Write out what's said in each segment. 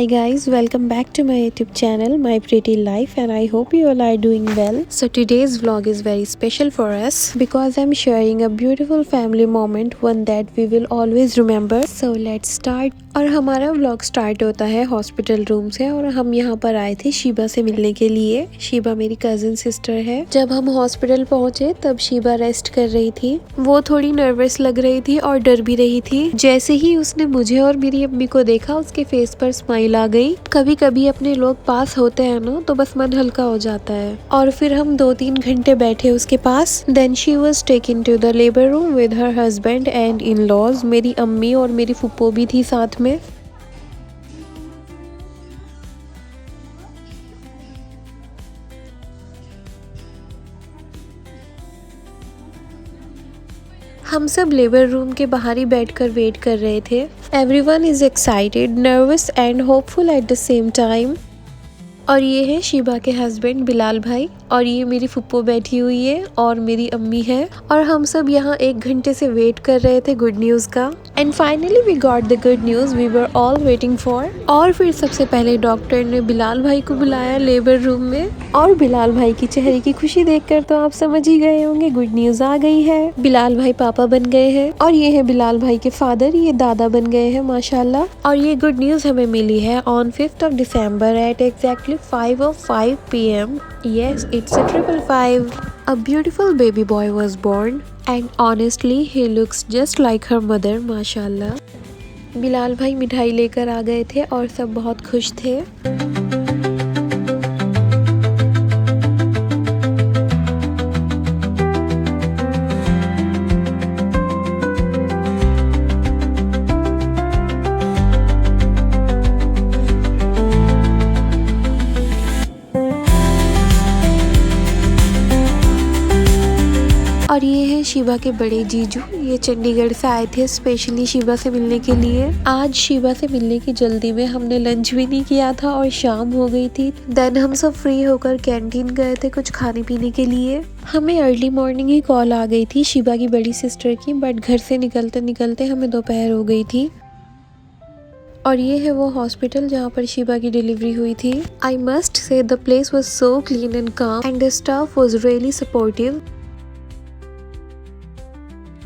Hi guys, welcome back to my YouTube channel, My Pretty Life, and I hope you all are doing well. So today's vlog is very special for us because I'm sharing a beautiful family moment, one that we will always remember. So let's start. और हमारा vlog start होता है hospital room से और हम यहाँ पर आए थे शीबा से मिलने के लिए। शीबा मेरी कजिन सिस्टर है। जब हम हॉस्पिटल पहुँचे तब शीबा रेस्ट कर रही थी। वो थोड़ी नर्वस लग रही थी और डर भी रही थी। जैसे ही उसने मुझे और मेरी अम्मी को देखा उसके फेस पर स्माइल आ गई। कभी कभी अपने लोग पास होते हैं ना तो बस मन हल्का हो जाता है। और फिर हम 2-3 घंटे बैठे उसके पास। Then she was taken to the labour room with her husband and in laws. मेरी अम्मी और मेरी फुप्पो भी थी साथ में। हम सब लेबर रूम के बाहर ही बैठकर वेट कर रहे थे। Everyone is excited, nervous and hopeful at the same time. और ये है शीबा के हस्बैंड बिलाल भाई और ये मेरी फुप्पो बैठी हुई है और मेरी अम्मी है। और हम सब यहाँ 1 घंटे से वेट कर रहे थे गुड न्यूज का। And finally we got the good news we were all waiting for. और फिर सबसे पहले डॉक्टर ने बिलाल भाई को बुलाया लेबर रूम में और बिलाल भाई की चेहरे की खुशी देखकर तो आप समझ ही गए होंगे गुड न्यूज आ गई है। बिलाल भाई पापा बन गए हैं और ये है बिलाल भाई के फादर, ये दादा बन गए हैं माशाल्लाह। और ये गुड न्यूज हमें मिली है on 5th of December at exactly 5:05 p.m. Yes, it's a 555. A beautiful baby boy was born and honestly he looks just like her mother, माशाल्लाह। बिलाल भाई मिठाई लेकर आ गए थे और सब बहुत खुश थे। और ये है शीबा के बड़े जीजू, ये चंडीगढ़ से आए थे स्पेशली शीबा से मिलने के लिए। आज शीबा से मिलने की जल्दी में हमने लंच भी नहीं किया था और शाम हो गई थी। देन हम सब फ्री होकर कैंटीन गए थे कुछ खाने पीने के लिए। हमें अर्ली मॉर्निंग ही कॉल आ गई थी शीबा की बड़ी सिस्टर की, बट घर से निकलते निकलते हमें दोपहर हो गई थी। और ये है वो हॉस्पिटल जहाँ पर शीबा की डिलीवरी हुई थी। I must say the place was so clean and calm and the staff was really supportive.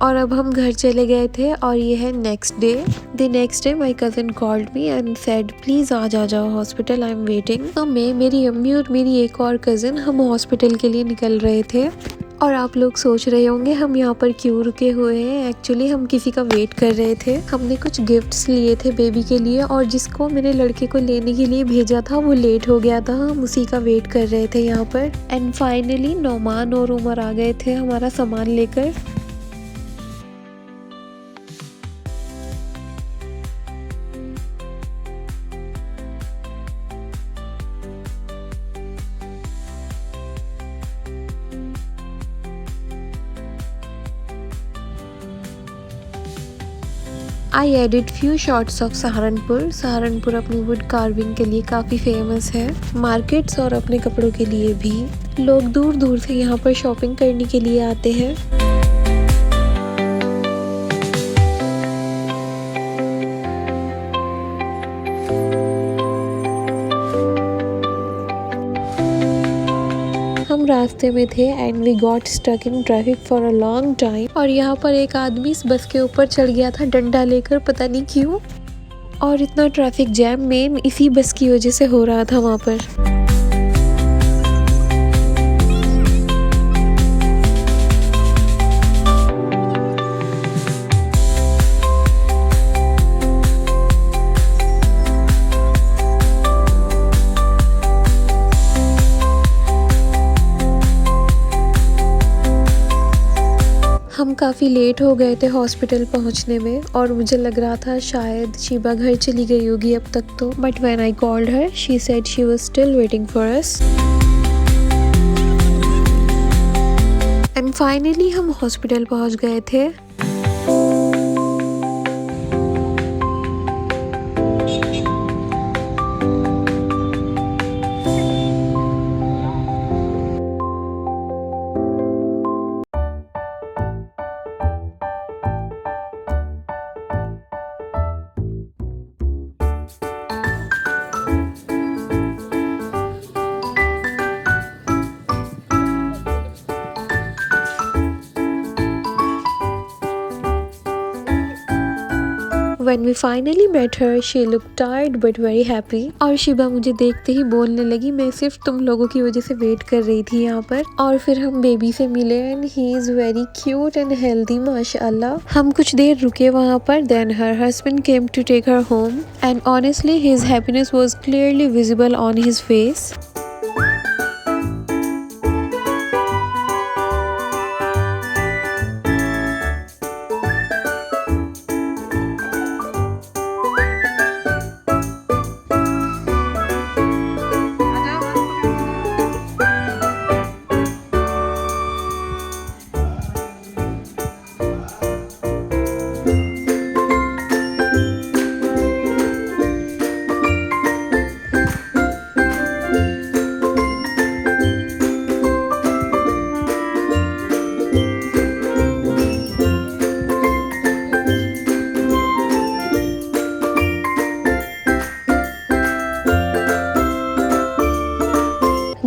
और अब हम घर चले गए थे और ये है next day. The next day my cousin called me and said please आज आ जाओ हॉस्पिटल, आई एम वेटिंग। तो मैं, मेरी अम्मी और मेरी एक और कज़न हम हॉस्पिटल के लिए निकल रहे थे। और आप लोग सोच रहे होंगे हम यहाँ पर क्यों रुके हुए हैं। एक्चुअली हम किसी का वेट कर रहे थे। हमने कुछ गिफ्ट्स लिए थे बेबी के लिए और जिसको मेरे लड़के को लेने के लिए भेजा था वो लेट हो गया था। हम उसी का वेट कर रहे थे यहाँ पर। एंड फाइनली नौमान और उमर आ गए थे हमारा सामान लेकर। I edit few shots of Saharanpur. Saharanpur अपनी वुड कार्विंग के लिए काफ़ी फेमस है, मार्केट्स और अपने कपड़ों के लिए भी। लोग दूर दूर से यहाँ पर शॉपिंग करने के लिए आते हैं। हम रास्ते में थे and we got stuck in traffic for a long time. और यहाँ पर एक आदमी इस बस के ऊपर चढ़ गया था डंडा लेकर, पता नहीं क्यों। और इतना ट्रैफिक जैम मेन इसी बस की वजह से हो रहा था वहाँ पर। हम काफ़ी लेट हो गए थे हॉस्पिटल पहुंचने में और मुझे लग रहा था शायद शीबा घर चली गई होगी अब तक तो। But when I called her she said she was still waiting for us. And finally हम हॉस्पिटल पहुंच गए थे। When we finally met her, she looked tired but very happy. और शिबा मुझे देखते ही बोलने लगी, मैं सिर्फ तुम लोगों की वजह से वेट कर रही थी यहाँ पर। और फिर हम बेबी से मिले and he is very cute and healthy माशाल्लाह। हम कुछ देर रुके वहाँ पर, then her husband came to take her home and honestly his happiness was clearly visible on his face.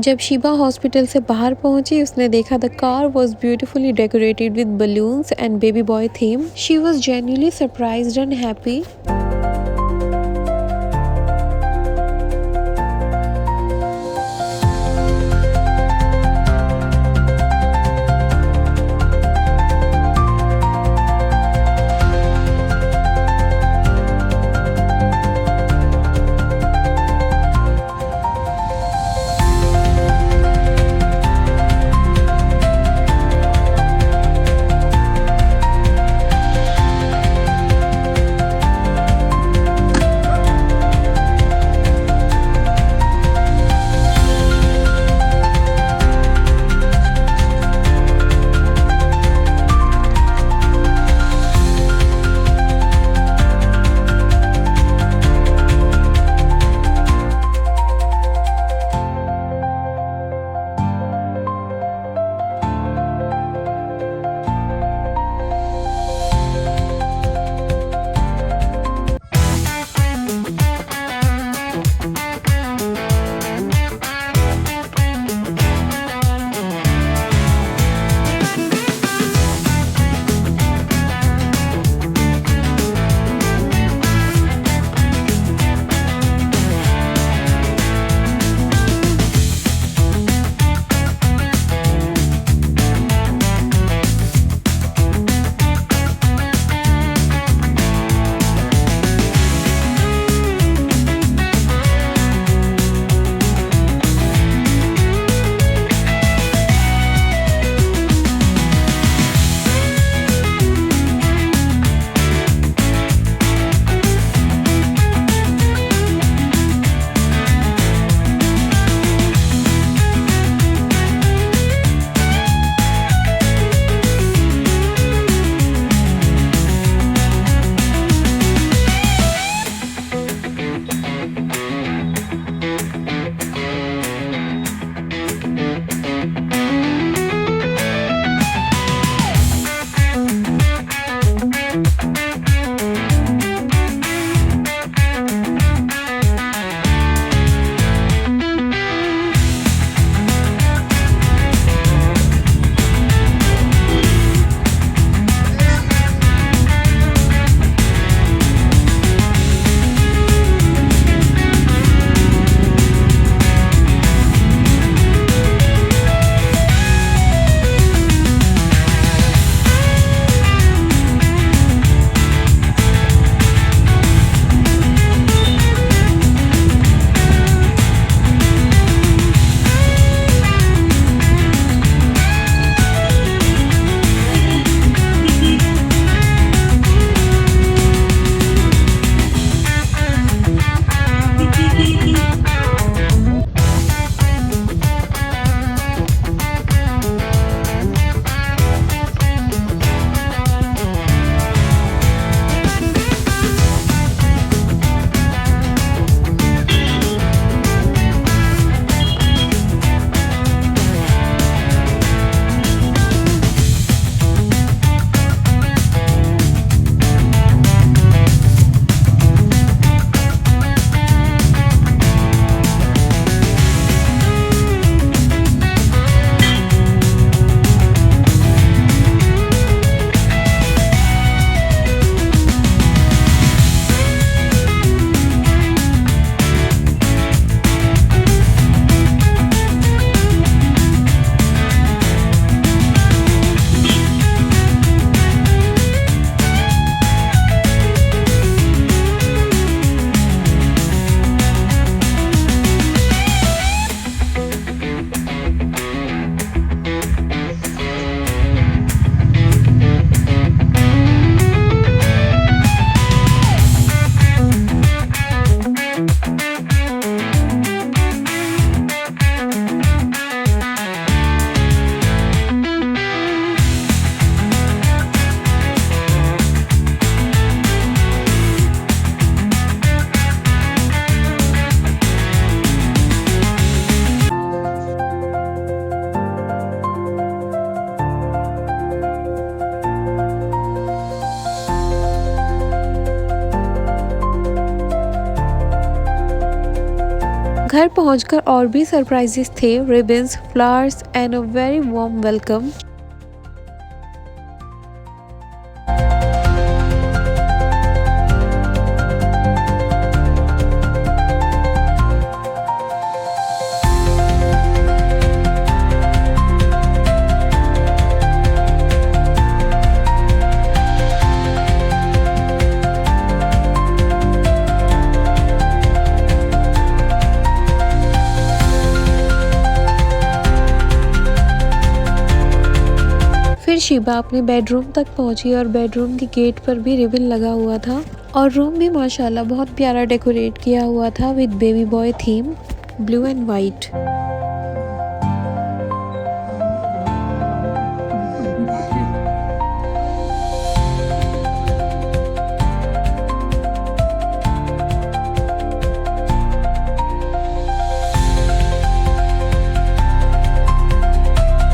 जब शिबा हॉस्पिटल से बाहर पहुंची, उसने देखा the car was beautifully decorated with balloons and baby boy theme. She was genuinely surprised and happy. घर पहुंचकर और भी सरप्राइजेस थे, ribbons, flowers and a very warm welcome. फिर शिबा अपने बेडरूम तक पहुंची और बेडरूम के गेट पर भी रिबन लगा हुआ था और रूम भी माशाल्लाह बहुत प्यारा डेकोरेट किया हुआ था with baby boy theme, blue and white.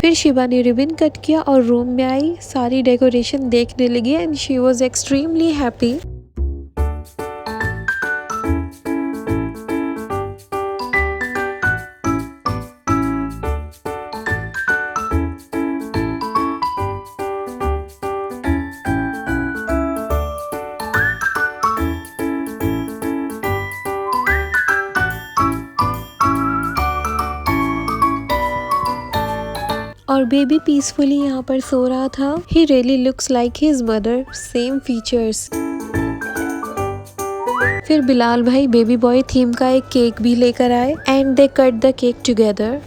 फिर शिबा ने रिबन कट किया और रूम में आई, सारी डेकोरेशन देखने लगी and she was extremely happy. और बेबी पीसफुली यहाँ पर सो रहा था। He really looks like his mother, same features. फिर बिलाल भाई बेबी बॉय थीम का एक केक भी लेकर आए and they cut the cake together.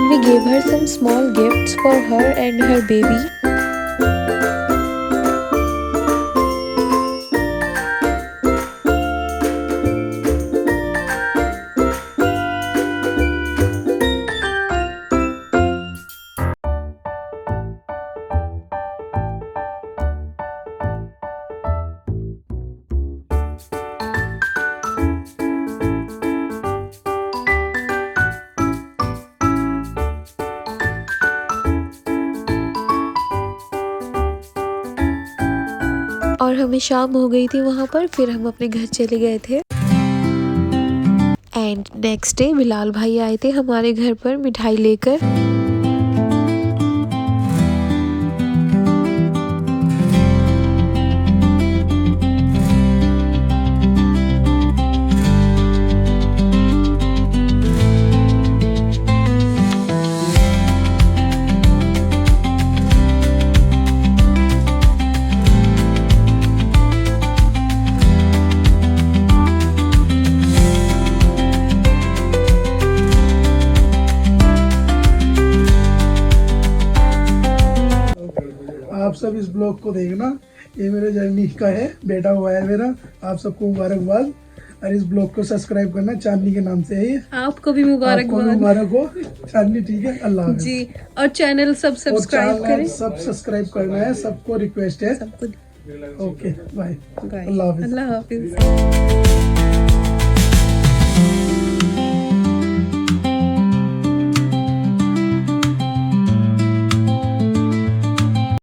We gave her some small gifts for her and her baby. और हमें शाम हो गई थी वहाँ पर, फिर हम अपने घर चले गए थे। एंड नेक्स्ट डे बिलाल भाई आए थे हमारे घर पर मिठाई लेकर। आप सब इस ब्लॉग को देखना, ये मेरे जर्नी का है, बेटा हुआ है मेरा। आप सबको मुबारकबाद और इस ब्लॉग को सब्सक्राइब करना, चांदनी के नाम से है ये। आपको भी मुबारक हो चांदनी, ठीक है। अल्लाह हाफ़िज़ जी। और चैनल सब सब्सक्राइब करें, सब सब्सक्राइब करना है, सबको रिक्वेस्ट है। सबको ओके बाय, अल्लाह हाफ़िज़। अल्लाह हाफिज।